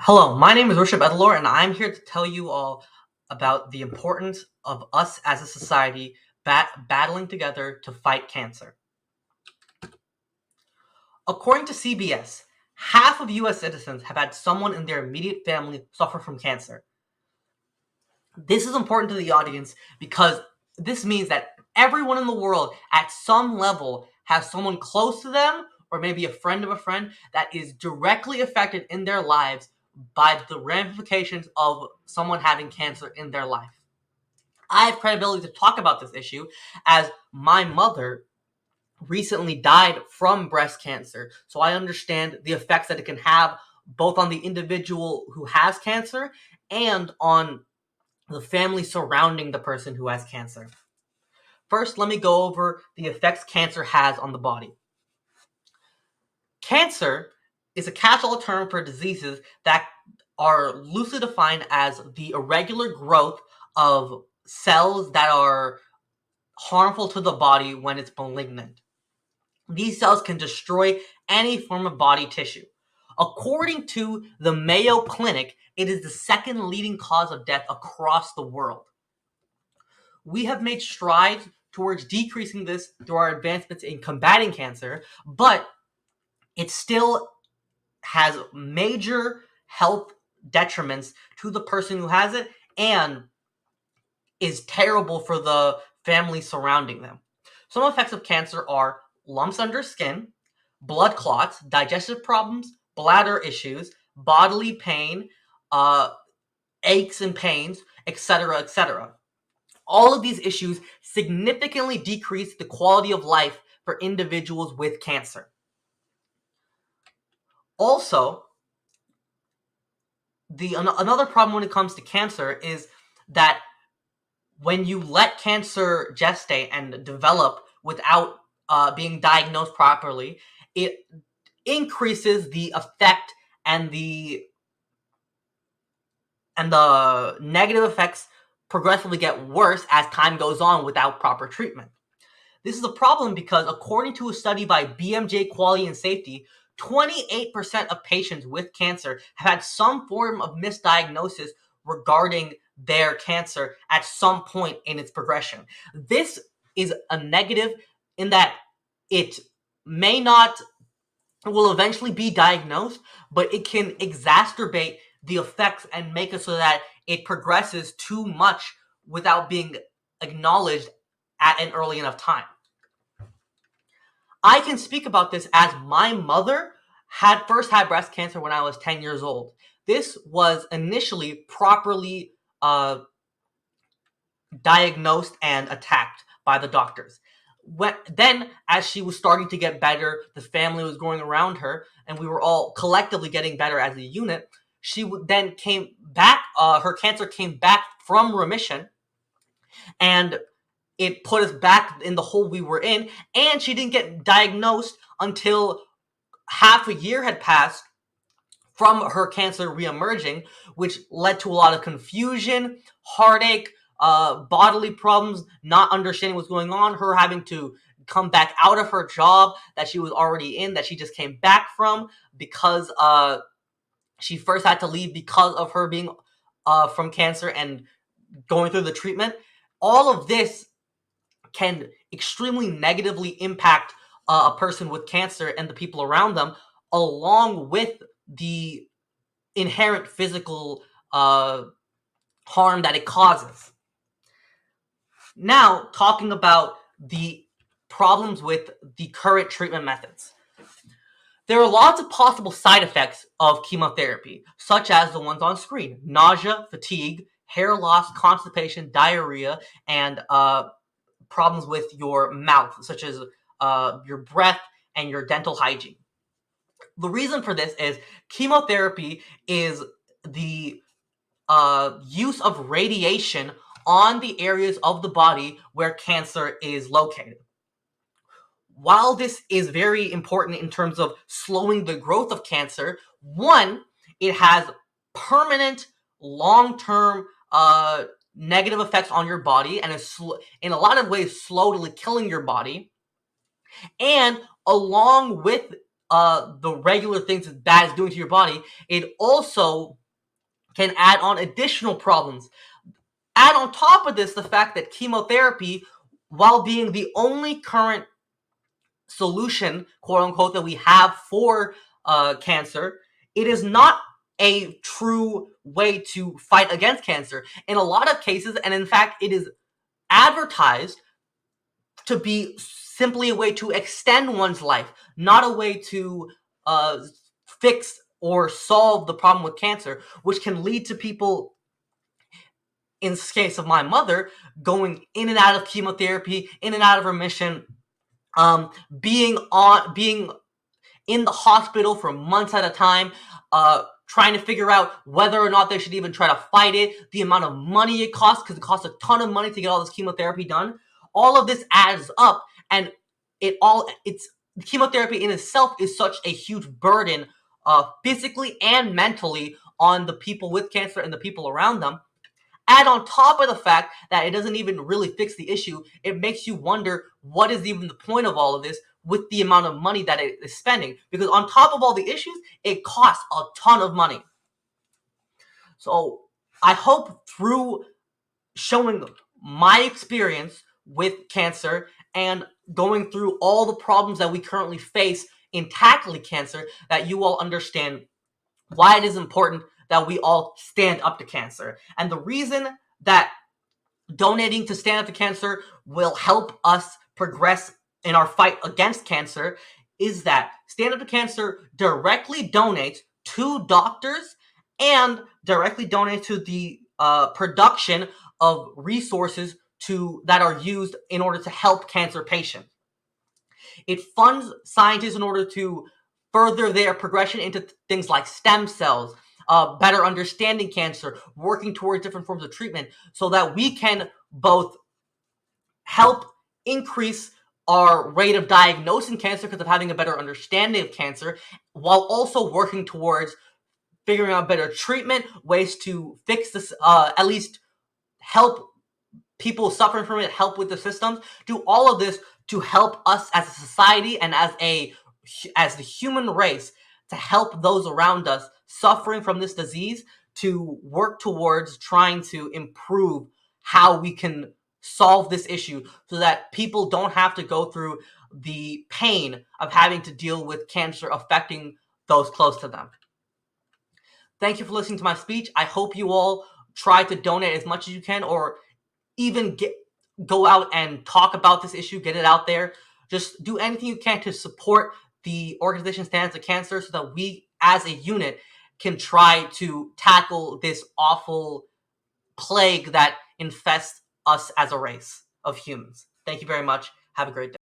Hello, my name is Rishabh Edalor, and I'm here to tell you all about the importance of us as a society battling together to fight cancer. According to CBS, half of US citizens have had someone in their immediate family suffer from cancer. This is important to the audience because this means that everyone in the world at some level has someone close to them or maybe a friend of a friend that is directly affected in their lives by the ramifications of someone having cancer in their life. I have credibility to talk about this issue as my mother recently died from breast cancer. So I understand the effects that it can have both on the individual who has cancer and on the family surrounding the person who has cancer. First, let me go over the effects cancer has on the body. Cancer is a catch-all term for diseases that are loosely defined as the irregular growth of cells that are harmful to the body when it's malignant. These cells can destroy any form of body tissue. According to the Mayo Clinic, it is the second leading cause of death across the world. We have made strides towards decreasing this through our advancements in combating cancer, but it still has major health detriments to the person who has it and is terrible for the family surrounding them. Some effects of cancer are lumps under skin, blood clots, digestive problems, bladder issues, bodily pain, uh, aches and pains, etc., etc. All of these issues significantly decrease the quality of life for individuals with cancer. Also, another problem when it comes to cancer is that when you let cancer gestate and develop without being diagnosed properly, it increases the effect and the negative effects progressively get worse as time goes on without proper treatment. This is a problem because according to a study by BMJ Quality and Safety, 28% of patients with cancer have had some form of misdiagnosis regarding their cancer at some point in its progression. This is a negative in that it may not will eventually be diagnosed, but it can exacerbate the effects and make it so that it progresses too much without being acknowledged at an early enough time. I can speak about this as my mother had first had breast cancer when I was 10 years old. This was initially properly diagnosed and attacked by the doctors. Then, as she was starting to get better, the family was going around her, and we were all collectively getting better as a unit. She then came back. Her cancer came back from remission, and it put us back in the hole we were in. And she didn't get diagnosed until half a year had passed from her cancer reemerging, which led to a lot of confusion, heartache, bodily problems, not understanding what's going on, her having to come back out of her job that she was already in, that she just came back from because she first had to leave because of her being from cancer and going through the treatment. All of this can extremely negatively impact a person with cancer and the people around them, along with the inherent physical harm that it causes. Now, talking about the problems with the current treatment methods. There are lots of possible side effects of chemotherapy, such as the ones on screen: nausea, fatigue, hair loss, constipation, diarrhea, and problems with your mouth, such as your breath and your dental hygiene. The reason for this is chemotherapy is the use of radiation on the areas of the body where cancer is located. While this is very important in terms of slowing the growth of cancer, one, it has permanent, long-term negative effects on your body and is in a lot of ways slowly killing your body. And along with the regular things that is doing to your body, it also can add on additional problems. Add on top of this the fact that chemotherapy, while being the only current solution, quote unquote, that we have for cancer, it is not a true way to fight against cancer. In a lot of cases, and in fact, it is advertised to be simply a way to extend one's life, not a way to fix or solve the problem with cancer, which can lead to people, in the case of my mother, going in and out of chemotherapy, in and out of remission, being in the hospital for months at a time, trying to figure out whether or not they should even try to fight it, the amount of money it costs, because it costs a ton of money to get all this chemotherapy done. All of this adds up, and chemotherapy in itself is such a huge burden, physically and mentally, on the people with cancer and the people around them. Add on top of the fact that it doesn't even really fix the issue, it makes you wonder what is even the point of all of this with the amount of money that it is spending. Because on top of all the issues, it costs a ton of money. So I hope through showing my experience with cancer and going through all the problems that we currently face in tackling cancer, that you all understand why it is important that we all stand up to cancer. And the reason that donating to Stand Up to Cancer will help us progress in our fight against cancer is that Stand Up to Cancer directly donates to doctors and directly donates to the production of resources that are used in order to help cancer patients. It funds scientists in order to further their progression into things like stem cells, better understanding cancer, working towards different forms of treatment, so that we can both help increase our rate of diagnosing cancer because of having a better understanding of cancer, while also working towards figuring out better treatment, ways to fix this, at least help people suffering from it, help with the systems, do all of this to help us as a society and as the human race, to help those around us suffering from this disease, to work towards trying to improve how we can solve this issue so that people don't have to go through the pain of having to deal with cancer affecting those close to them. Thank you for listening to my speech. I hope you all try to donate as much as you can, or even go out and talk about this issue, get it out there. Just do anything you can to support the organization Stand Up to Cancer so that we as a unit can try to tackle this awful plague that infests us as a race of humans. Thank you very much. Have a great day.